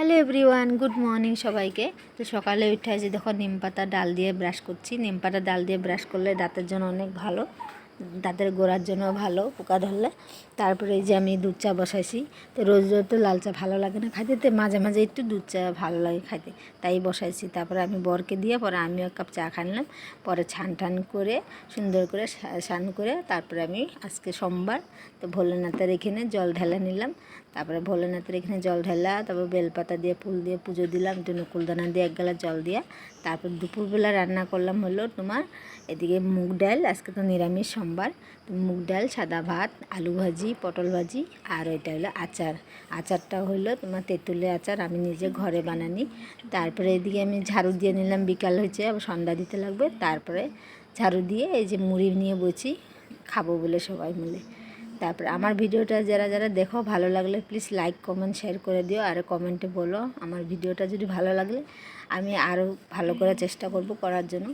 Hello everyone, good morning সবাইকে। তো সকালে উঠে যে দেখো নিম পাতা ডাল দিয়ে ব্রাশ করছি। নিম পাতা ডাল দিয়ে ব্রাশ করলে দাঁতের জন্য অনেক ভালো, দাঁতের গোড়ার জন্য ভালো, পোকা ধরলে। তারপরে এই যে আমি দুধ চা বসাইছি। তো রোজ রোজ তো লাল চা ভালো লাগে না খাইতে, তো মাঝে মাঝে একটু দুধ চা ভালো লাগে খাইতে, তাই বসাইছি। তারপরে আমি বরকে দিয়ে পরে আমিও এক কাপ চা খাইলাম। পরে ছান টান করে সুন্দর করে স্নান করে তারপরে আমি আজকে সোমবার, তো ভোলেনাথের এখানে জল ঢেলে নিলাম। তারপরে ভোলেনাথের এখানে জল ঢেলা, তারপর বেলপাতা দিয়ে ফুল দিয়ে পুজো দিলাম, একটু নকুলদানা দিয়ে এক গ্লাস জল দিয়া। তারপর দুপুরবেলা রান্না করলাম হলো তোমার এদিকে মুগ ডাল, আজকে তো নিরামিষ সোমবার। তো মুগ ডাল, সাদা ভাত, আলু ভাজি, পটল ভাজি, আর ওইটা হলো আচার। আচারটা হলো তোমার তেঁতুলের আচার, আমি নিজে ঘরে বানানি। তারপরে এদিকে আমি ঝাড়ু দিয়ে নিলাম, বিকাল হয়েছে, আবার সন্ধ্যা দিতে লাগবে। তারপরে ঝাড়ু দিয়ে এই যে মুড়ি নিয়ে বসি খাবো বলে সবাই মিলে। তারপরে আমার ভিডিওটা যারা যারা দেখো ভালো লাগলে প্লিজ লাইক কমেন্ট শেয়ার করে দিও, আর কমেন্টে বলো আমার ভিডিওটা যদি ভালো লাগলে আমি আরও ভালো করে চেষ্টা করব করার জন্য।